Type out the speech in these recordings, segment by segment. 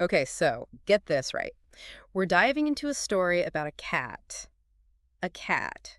Okay, so get this right. We're diving into a story about a cat. A cat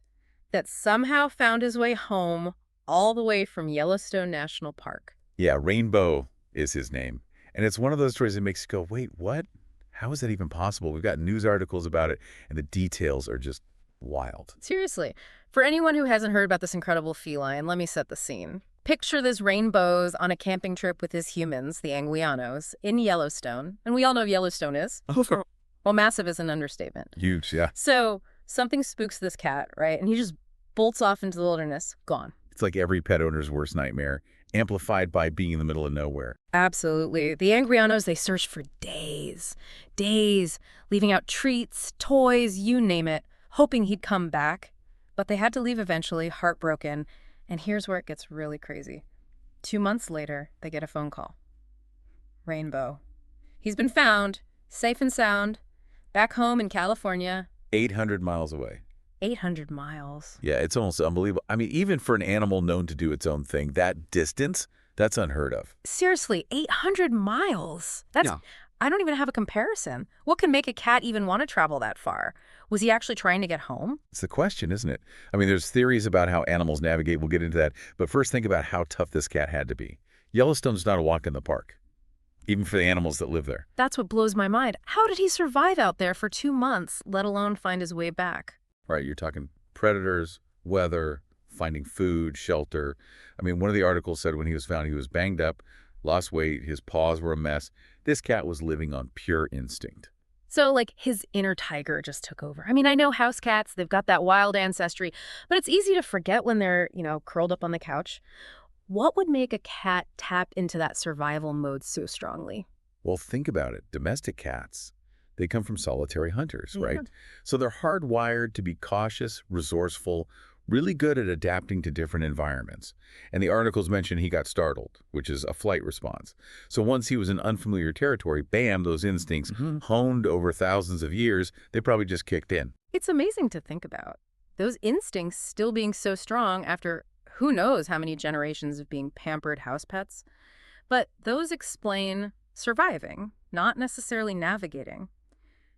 that somehow found his way home all the way from Yellowstone National Park. Yeah, Rayne Beau is his name. And it's one of those stories that makes you go, wait, what? How is that even possible? We've got news articles about it, and the details are just wild. Seriously, for anyone who hasn't heard about this incredible feline, let me set the scene. Picture this rainbows on a camping trip with his humans, the Anguianos, in Yellowstone. And we all know what Yellowstone is. Oh, Well, massive is an understatement. huge, yeah. So something spooks this cat, right? And he just bolts off into the wilderness, gone. It's like every pet owner's worst nightmare, amplified by being in the middle of nowhere. Absolutely. The Anguianos, they searched for days, leaving out treats, toys, you name it, hoping he'd come back. But they had to leave eventually, heartbroken. And here's where it gets really crazy. 2 months later, they get a phone call. Rayne Beau. He's been found, safe and sound, back home in California. 800 miles away. 800 miles. Yeah, it's almost unbelievable. I mean, even for an animal known to do its own thing, that distance, that's unheard of. Seriously, 800 miles. That's, Yeah. I don't even have a comparison. What can make a cat even want to travel that far? Was he actually trying to get home? It's the question, isn't it? I mean, there's theories about how animals navigate. We'll get into that. But first, think about how tough this cat had to be. Yellowstone's not a walk in the park, even for the animals that live there. That's what blows my mind. How did he survive out there for 2 months, let alone find his way back? Right, you're talking predators, weather, finding food, shelter. I mean, one of the articles said when he was found, he was banged up, lost weight, his paws were a mess. This cat was living on pure instinct. So, like, his inner tiger just took over. I mean, I know house cats, they've got that wild ancestry, but it's easy to forget when they're, curled up on the couch. What would make a cat tap into that survival mode so strongly? Well, think about it. Domestic cats, they come from solitary hunters, Yeah. right? So they're hardwired to be cautious, resourceful, really good at adapting to different environments. And the articles mention he got startled, which is a flight response. So once he was in unfamiliar territory, bam, those instincts, honed over thousands of years, they probably just kicked in. It's amazing to think about. Those instincts still being so strong after who knows how many generations of being pampered house pets. But those explain surviving, not necessarily navigating.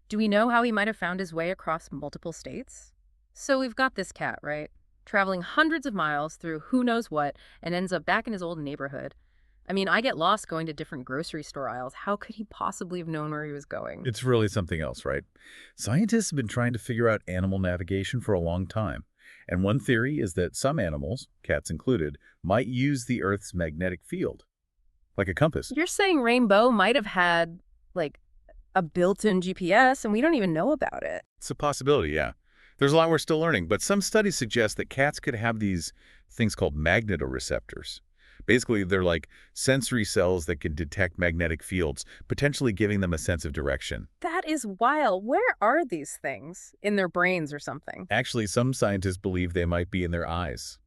Do we know how he might have found his way across multiple states? So we've got this cat, right? Traveling hundreds of miles through who knows what and ends up back in his old neighborhood. I mean, I get lost going to different grocery store aisles. How could he possibly have known where he was going? It's really something else, right? Scientists have been trying to figure out animal navigation for a long time. And one theory is that some animals, cats included, might use the Earth's magnetic field, like a compass. You're saying Rayne Beau might have had, like, a built-in GPS and we don't even know about it. It's a possibility, yeah. There's a lot we're still learning, but some studies suggest that cats could have these things called magnetoreceptors. Basically, they're like sensory cells that can detect magnetic fields, potentially giving them a sense of direction. That is wild. Where are these things? In their brains or something? Actually, some scientists believe they might be in their eyes,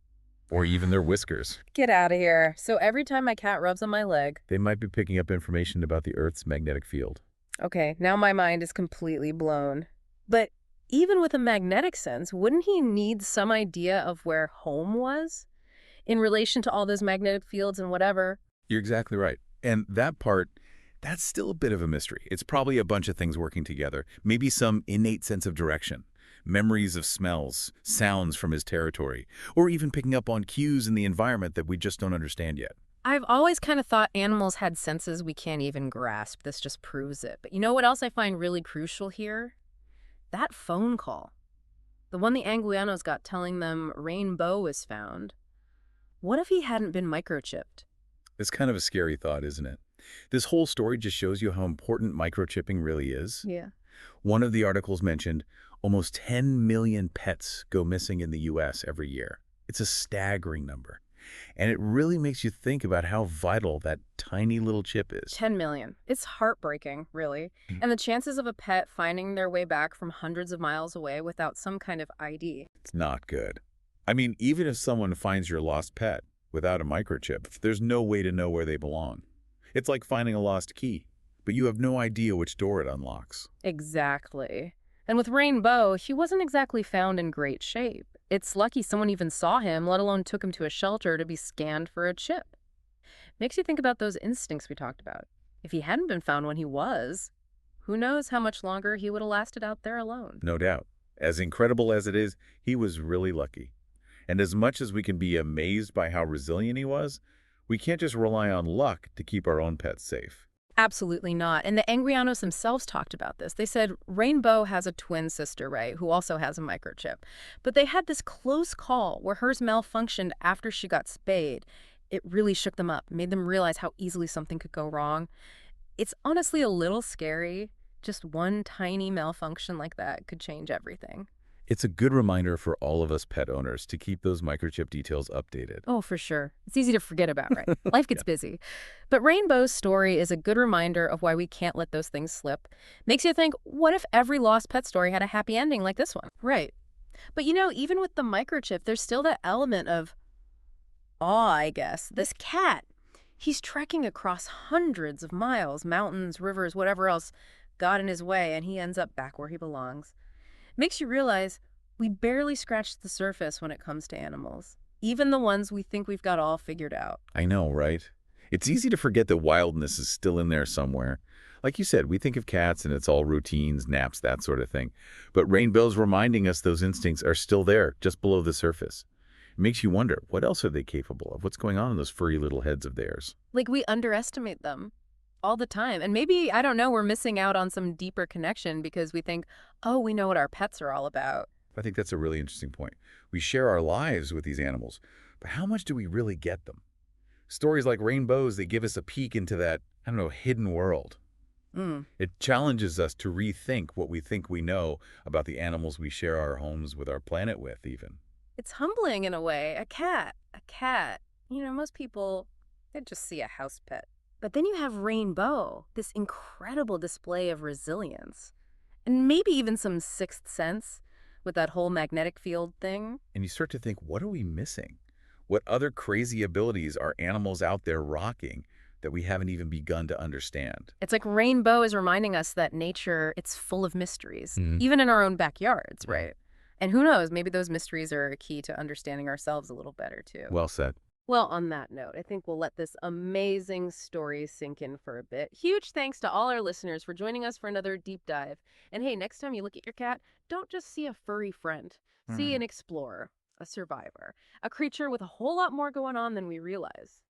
or even their whiskers. Get out of here. So every time my cat rubs on my leg, They might be picking up information about the Earth's magnetic field. okay, now my mind is completely blown. But even with a magnetic sense, wouldn't he need some idea of where home was in relation to all those magnetic fields and whatever? You're exactly right. And that part, that's still a bit of a mystery. It's probably a bunch of things working together. Maybe some innate sense of direction, memories of smells, sounds from his territory, or even picking up on cues in the environment that we just don't understand yet. I've always kind of thought animals had senses we can't even grasp. This just proves it. But you know what else I find really crucial here? That phone call. The one the Anguianos got telling them Rayne Beau was found. What if he hadn't been microchipped? It's kind of a scary thought, isn't it? This whole story just shows you how important microchipping really is. Yeah. One of the articles mentioned almost 10 million pets go missing in the U.S. every year. It's a staggering number. And it really makes you think about how vital that tiny little chip is. 10 million. It's heartbreaking, really. And the chances of a pet finding their way back from hundreds of miles away without some kind of ID. It's not good. I mean, even if someone finds your lost pet without a microchip, there's no way to know where they belong. It's like finding a lost key, but you have no idea which door it unlocks. Exactly. And with Rayne Beau, he wasn't exactly found in great shape. It's lucky someone even saw him, let alone took him to a shelter to be scanned for a chip. Makes you think about those instincts we talked about. If he hadn't been found when he was, who knows how much longer he would have lasted out there alone. No doubt. As incredible as it is, he was really lucky. And as much as we can be amazed by how resilient he was, we can't just rely on luck to keep our own pets safe. Absolutely not. And the Anguianos themselves talked about this. They said Rayne Beau has a twin sister, right, who also has a microchip. But they had this close call where hers malfunctioned after she got spayed. It really shook them up, made them realize how easily something could go wrong. It's honestly a little scary. Just one tiny malfunction like that could change everything. It's a good reminder for all of us pet owners to keep those microchip details updated. Oh, for sure. It's easy to forget about, right? Life gets Yeah. busy. But Rayne Beau's story is a good reminder of why we can't let those things slip. Makes you think, what if every lost pet story had a happy ending like this one? Right. But even with the microchip, there's still that element of awe, I guess. This cat, he's trekking across hundreds of miles, mountains, rivers, whatever else got in his way, and he ends up back where he belongs. Makes you realize we barely scratched the surface when it comes to animals, even the ones we think we've got all figured out. I know, right? It's easy to forget that wildness is still in there somewhere. Like you said, we think of cats and it's all routines, naps, that sort of thing. But Rayne Beau's reminding us those instincts are still there, just below the surface. It makes you wonder, what else are they capable of? What's going on in those furry little heads of theirs? Like, we underestimate them all the time. And maybe, I don't know, we're missing out on some deeper connection because we think, oh, we know what our pets are all about. I think that's a really interesting point. We share our lives with these animals, but how much do we really get them? Stories like Rayne Beau's, they give us a peek into that, I don't know, hidden world. Mm. It challenges us to rethink what we think we know about the animals we share our homes with, our planet with, even. It's humbling in a way. A cat. A cat. Most people, they just see a house pet. But then you have Rayne Beau, this incredible display of resilience. And maybe even some sixth sense with that whole magnetic field thing. And you start to think, what are we missing? What other crazy abilities are animals out there rocking that we haven't even begun to understand? It's like Rayne Beau is reminding us that nature, it's full of mysteries, Mhm. even in our own backyards, Yeah. right? And who knows, maybe those mysteries are a key to understanding ourselves a little better, too. Well said. Well, on that note, I think we'll let this amazing story sink in for a bit. Huge thanks to all our listeners for joining us for another deep dive. And hey, next time you look at your cat, don't just see a furry friend. See an explorer, a survivor, a creature with a whole lot more going on than we realize.